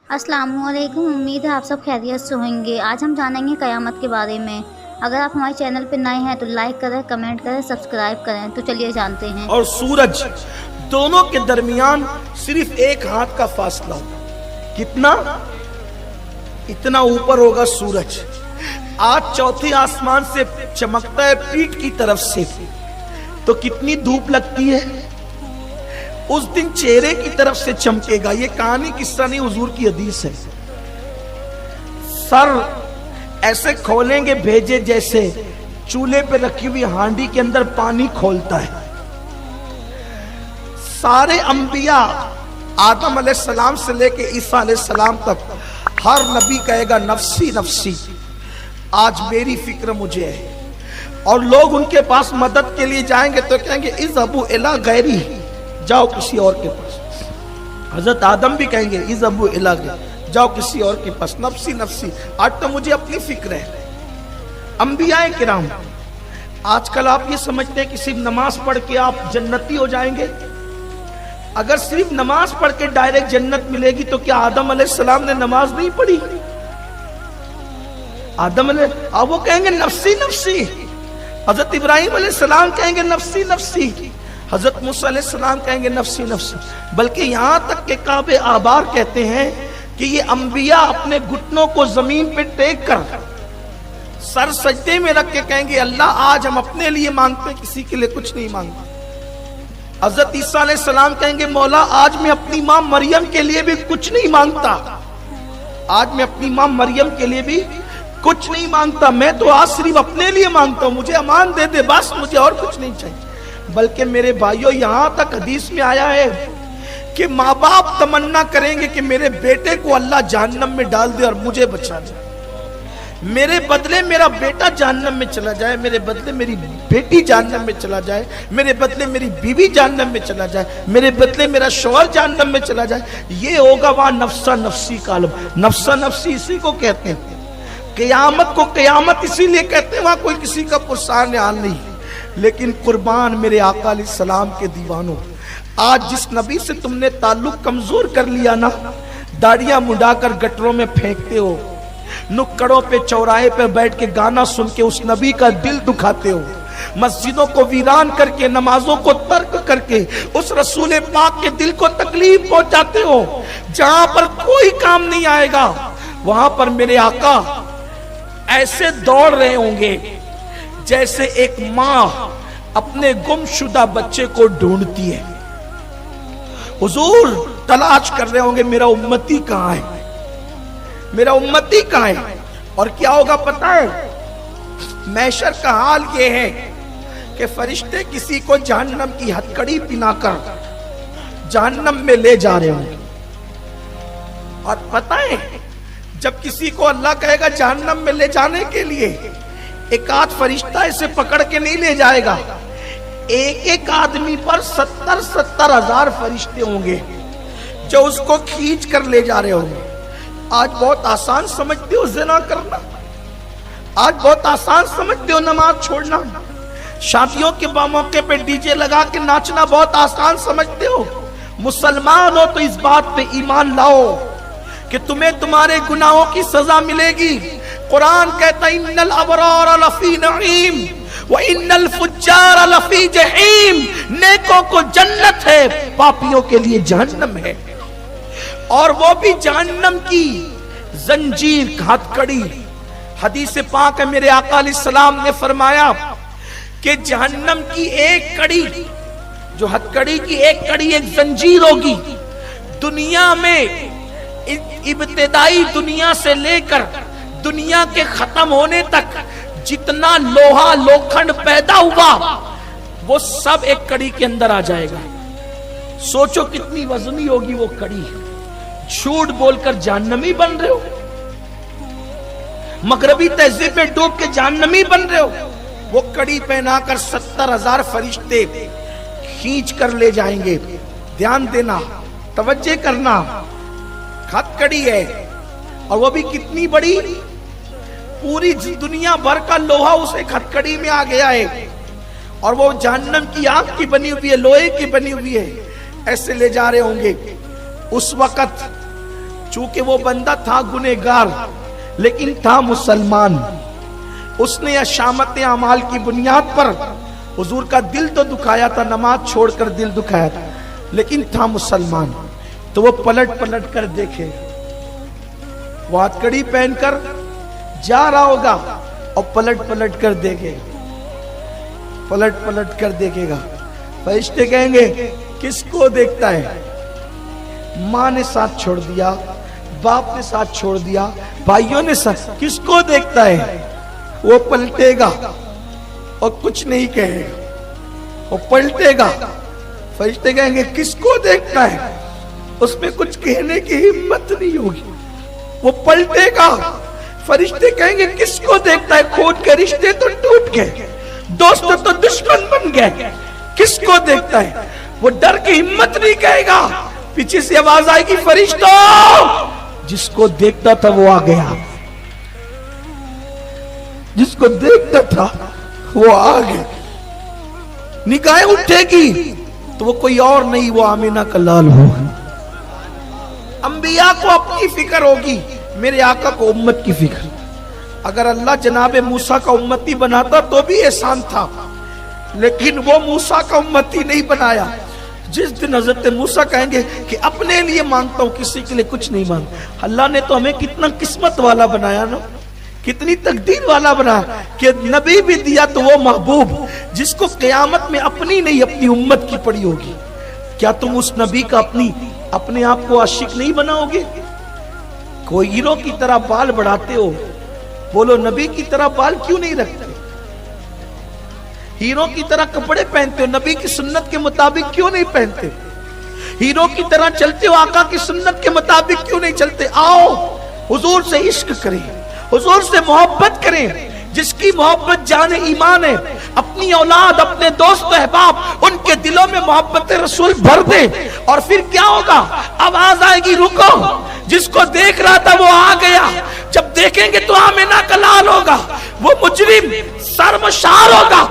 अस्सलाम वालेकुम। उम्मीद है आप सब खैरियत से होंगे। आज हम जानेंगे क़यामत के बारे में। अगर आप हमारे चैनल पर नए हैं तो लाइक करें, कमेंट करें, सब्सक्राइब करें। तो चलिए जानते हैं। और सूरज दोनों के दरमियान सिर्फ एक हाथ का फासला होगा। कितना? इतना ऊपर होगा सूरज। आज चौथे आसमान से चमकता है पीठ की तरफ से, तो कितनी धूप लगती है। उस दिन चेहरे की तरफ से चमकेगा। ये कहानी किस्सा नहीं, हुजूर की हदीस है। सर ऐसे खोलेंगे भेजे जैसे चूल्हे पे रखी हुई हांडी के अंदर पानी खोलता है। सारे अंबिया आदम अलैहिस्सलाम से लेके ईसा अलैहिस्सलाम तक हर नबी कहेगा नफ्सी नफ्सी, आज मेरी फिक्र मुझे है। और लोग उनके पास मदद के लिए जाएंगे तो कहेंगे इज़हबू इला गैरी, जाओ किसी और के पास। हजरत आदम भी कहेंगे इज़हबू इला गैरी, जाओ किसी और के पास। नफ्सी नफ्सी, आज तो मुझे अपनी फिक्र है। अंबियाए किराम, आजकल आप ये समझते हैं कि सिर्फ नमाज पढ़ के आप जन्नती हो जाएंगे। अगर सिर्फ नमाज पढ़ के डायरेक्ट जन्नत मिलेगी तो क्या आदम अलैहिस्सलाम ने नमाज नहीं पढ़ी? अब वो कहेंगे नफ्सी नफ्सी। हजरत इब्राहिम अलैहिस्सलाम कहेंगे नफ्सी नफ्सी। हजरत मूसा अलैहिस्सलाम कहेंगे नफ्सी नफ्सी। बल्कि यहां तक के काबे आबार कहते हैं कि ये अंबिया अपने घुटनों को जमीन पे टेक कर सर सजदे में रख के कहेंगे अल्लाह आज हम अपने लिए मांगते, किसी के लिए कुछ नहीं मांगते। हजरत ईसा अलैहिस्सलाम कहेंगे मौला आज मैं अपनी मां मरियम के लिए भी कुछ नहीं मांगता, आज मैं अपनी मां मरियम के लिए भी कुछ नहीं मांगता, मैं तो आज सिर्फ अपने लिए मांगता हूं, मुझे अमान दे दे बस, मुझे और कुछ नहीं चाहिए। बल्कि मेरे भाइयों यहां तक हदीस में आया है कि माँ बाप तमन्ना करेंगे कि मेरे बेटे को अल्लाह जहन्नम में डाल दे और मुझे बचा दे। मेरे बदले मेरा बेटा जहन्नम में चला जाए, मेरे बदले मेरी बेटी जहन्नम में चला जाए, मेरे बदले मेरी बीवी जहन्नम में चला जाए, मेरे बदले मेरा शौहर जहन्नम में चला जाए। ये होगा वहां नफ्सा नफ्सी का आलम। नफ्सा नफ्सी इसी को कहते हैं। क़यामत को क़यामत इसीलिए कहते हैं, वहां कोई किसी का पुरसान हाल नहीं। लेकिन कुर्बान मेरे आका अलैहिस्सलाम के दीवानों, आज जिस नबी से तुमने ताल्लुक कमजोर कर लिया ना, दाढ़ियां मुड़ाकर गटरों में फेंकते हो, नुक्कड़ों पे चौराहे पे बैठ के गाना सुन के उस नबी का दिल दुखाते हो, मस्जिदों को वीरान करके नमाजों को तर्क करके उस रसूल पाक के दिल को तकलीफ पहुंचाते हो। जहां पर कोई काम नहीं आएगा वहां पर मेरे आका ऐसे दौड़ रहे होंगे जैसे एक मां अपने गुमशुदा बच्चे को ढूंढती है। हुजूर तलाश कर रहे होंगे मेरा उम्मती कहां है, मेरा उम्मती कहां है। और क्या होगा पता है? मैशर का हाल ये है कि फरिश्ते किसी को जहन्नम की हथकड़ी पिनाकर जहन्नम में ले जा रहे होंगे। और पता है जब किसी को अल्लाह कहेगा जहन्नम में ले जाने के लिए, एक आध फरिश्ता इसे पकड़ के नहीं ले जाएगा, एक एक आदमी पर 70-70 हजार फरिश्ते होंगे जो उसको खींच कर ले जा रहे होंगे। आज बहुत आसान समझते हो ज़िना करना, आज बहुत आसान समझते हो नमाज छोड़ना, शादियों के मौके पे डीजे लगा के नाचना बहुत आसान समझते हो। मुसलमान हो तो इस बात पे ईमान लाओ कि तुम्हें तुम्हारे गुनाहों की सजा मिलेगी। कुरान कहता है इन्नल अबरार लफी नईम व इन्नल फुज्जार लफी जहीम, नेकों को जन्नत है, पापियों के लिए जहन्नम है। और वो भी जहन्नम की जंजीर हथकड़ी। हदीस पाक है मेरे आका अलैहिस्सलाम ने फरमाया कि जहन्नम की एक कड़ी, जो हथकड़ी की एक कड़ी एक जंजीर होगी। दुनिया में इब्तिदाई दुनिया से लेकर दुनिया के खत्म होने तक जितना लोहा लोखंड पैदा हुआ वो सब एक कड़ी के अंदर आ जाएगा। सोचो कितनी वजनी होगी वो कड़ी। झूठ बोलकर जहन्नमी बन रहे हो, मगरबी तहजीब में डूब के जहन्नमी बन रहे हो, वो कड़ी पहनाकर 70 हजार फरिश्ते खींच कर ले जाएंगे। ध्यान देना, तवज्जो करना, हथकड़ी है और वो भी कितनी बड़ी, पूरी दुनिया भर का लोहा उस एक हथकड़ी में आ गया है। और वो जहन्नम की आग की बनी हुई है, लोहे की बनी हुई है, ऐसे ले जा रहे होंगे। उस वक्त चूंकि वो बंदा था गुनहगार लेकिन था मुसलमान, उसने अशामत अमाल की बुनियाद पर हुजूर का दिल तो दुखाया था, नमाज छोड़कर दिल दुखाया था, लेकिन था मुसलमान। तो वो पलट पलट कर देखे, वो हथकड़ी पहनकर जा रहा होगा और पलट पलट कर देखेगा, पलट पलट कर देखेगा। फरिश्ते कहेंगे किसको देखता है? माँ ने साथ छोड़ दिया, बाप ने साथ छोड़ दिया, भाइयों ने साथ, किसको देखता है? वो पलटेगा और कुछ नहीं कहेगा, वो पलटेगा। फरिश्ते कहेंगे किसको देखता है? उसमें कुछ कहने की हिम्मत नहीं होगी, वो पलटेगा। फरिश्ते कहेंगे किसको देखता है? खोद के रिश्ते तो टूट गए, दोस्त तो दुश्मन बन गए, किसको देखता है? वो डर की हिम्मत नहीं कहेगा। पीछे से आवाज आएगी फरिश्तों, जिसको देखता था वो आ गया, जिसको देखता था वो आ गया। निगाहें उठेगी तो वो कोई और नहीं, वो आमीना का लाल होगा। अंबिया को अपनी फिक्र होगी, मेरे आका को उम्मत की फिक्र। अगर अल्लाह जनाबे मूसा का उम्मती बनाता तो भी एहसान था, लेकिन वो मूसा का उम्मती नहीं बनाया। जिस दिन हजरत मूसा कहेंगे कि अपने लिए मांगता हूं, किसी के लिए कुछ नहीं मांगता, अल्लाह ने तो हमें कितना किस्मत वाला बनाया ना, कितनी तकदीर वाला बनाया कि नबी भी दिया तो वो महबूब जिसको क़यामत में अपनी नहीं अपनी उम्मत की पड़ी होगी। क्या तुम उस नबी का अपने आप को आशिक नहीं बनाओगे? कोई हीरो की तरह बाल बढ़ाते हो, बोलो नबी की तरह बाल क्यों नहीं रखते? हीरो की तरह कपड़े पहनते हो, नबी की सुन्नत के मुताबिक क्यों नहीं पहनते? हीरो की तरह चलते हो, आका की सुन्नत के मुताबिक क्यों नहीं चलते? आओ हुजूर से इश्क करें, हुजूर से मोहब्बत करें। जिसकी मोहब्बत जाने ईमान है, अपनी औलाद, अपने दोस्त अहबाब, उनके दिलों में मोहब्बत रसूल भर दे, और फिर क्या होगा? आवाज आएगी रुको, जिसको देख रहा था वो आ गया। जब देखेंगे तो आमीना का लाल होगा, वो मुजरिम शर्मसार होगा,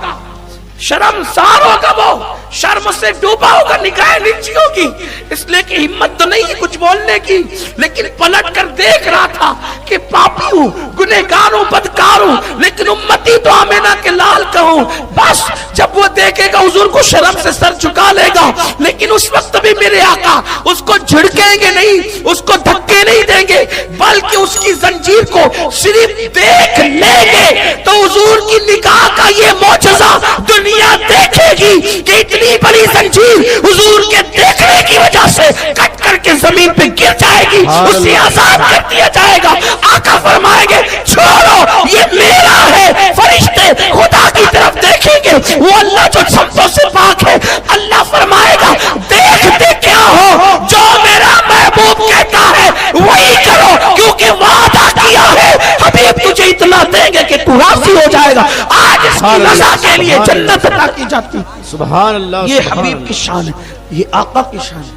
शर्मसार होगा, वो शर्म से डूबा होगा, निगाहें नीची होगी, इसलिए कि हिम्मत तो नहीं है कुछ बोलने की, लेकिन पलट कर देख रहा था कि पापी हूं, गुनहगार हूं, बदकार हूं, लेकिन उम्मती तो आमीना के लाल का हूं। बस जब वो देखेगा हुजूर को शर्म से सर झुका लेगा, लेकिन उस वक्त भी मेरे आका उसको झिड़केंगे नहीं, उसको धक्के नहीं देंगे, बल्कि उसकी जंजीर को सिर्फ देख लेंगे तो हुजूर की निगाह का ये मौजज़ा दुनिया देखेगी कि इतनी बड़ी जंजीर हुजूर के देखने की वजह से कट करके जमीन पे गिर जाएगी, उसे आजाद कर दिया जाएगा। आका फरमाएंगे छोड़ो ये मेरा है। फरिश्ते खुदा की तरफ देखेंगे, वो अल्लाह जो शब्दों से पाक है, अल्लाह फरमाएगा देखते क्या हो, जो मेरा महबूब कहता है वही करो, क्योंकि वादा किया है हबीब तुझे इतना देंगे कि तू राजी हो जाएगा। आज इसकी रज़ा के लिए जन्नत अता की जाती। सुभान अल्लाह, ये हबीब की शान है, ये आका की शान है।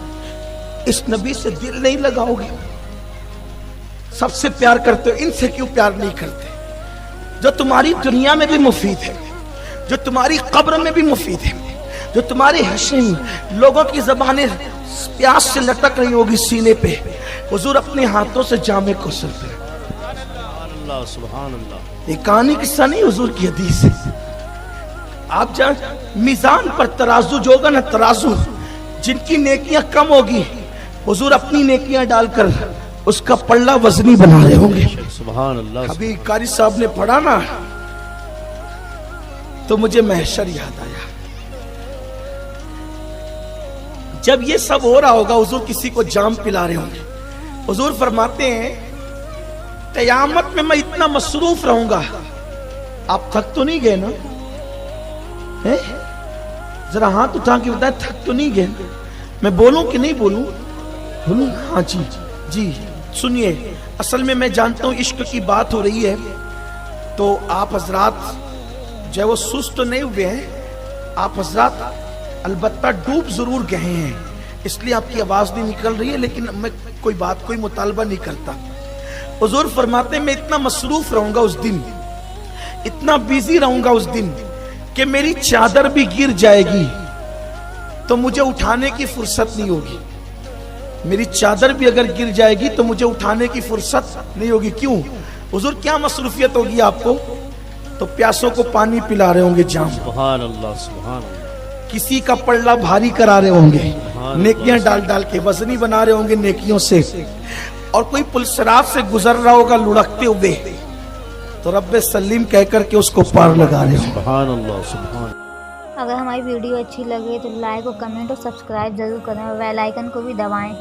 इस नबी से दिल नहीं लगाओगे, सबसे प्यार करते हो, इनसे क्यों प्यार नहीं करते? जो तुम्हारी दुनिया में भी मुफीद है, जो तुम्हारी कब्र में भी मुफीद है, जो तुम्हारी हशीम लोगों की ज़बानें प्यास से लटक रही होगी सीने पे, हुजूर अपने हाथों से जामे को सुलते हैं। सुभान अल्लाह, ये कहानी किस्सा नहीं, हुजूर की हदीस है। आप जान मीजान पर तराजू जो होगा ना, तराजू जिनकी नेकियां कम होगी, हुजूर अपनी नेकियां डालकर उसका पल्ला वजनी बना रहे होंगे। सुभान अल्लाह। अभी कारी साहब ने पढ़ा ना तो मुझे महशर याद आया। जब ये सब हो रहा होगा, हुजूर किसी को जाम पिला रहे होंगे, हुजूर फरमाते हैं क़यामत में मैं इतना मसरूफ रहूंगा, आप थक तो नहीं गए ना? है? जरा हाथ उठा के बताए, थक तो नहीं गए? मैं बोलूं कि नहीं बोलूं? बोलूं? हाँ जी जी सुनिए, असल में मैं जानता हूं इश्क की बात हो रही है, तो आप हजरात जो वो सुस्त तो नहीं हुए हैं, आप हजरात अलबत्ता डूब जरूर गए हैं, इसलिए आपकी आवाज नहीं निकल रही है, लेकिन मैं कोई मुतालबा नहीं करता। हुजूर फरमाते मैं इतना मसरूफ रहूंगा उस दिन, इतना बिजी रहूंगा उस दिन कि मेरी चादर भी गिर जाएगी तो मुझे उठाने की फुर्सत नहीं होगी। میری چادر بھی اگر گر جائے گی تو مجھے اٹھانے کی فرصت نہیں ہوگی. کیوں حضور کیا مصروفیت ہوگی آپ کو؟ تو پیاسوں کو پانی پلا رہے ہوں گے جام, سبحان اللہ سبحان اللہ. کسی کا پلڑا بھاری کرا رہے ہوں گے, نیکیاں ڈال ڈال کے وزنی بنا رہے ہوں گے نیکیوں سے, اور کوئی پلسرات سے گزر رہا ہوگا لڑکتے ہوئے تو رب سلیم کہہ کر کے اس کو پار لگا رہے ہوں. سبحان اللہ سبحان. اگر ہماری ویڈیو اچھی لگے تو لائک اور کمنٹ اور سبسکرائب ضرور کریں اور بیل آئیکن کو بھی دبائیں.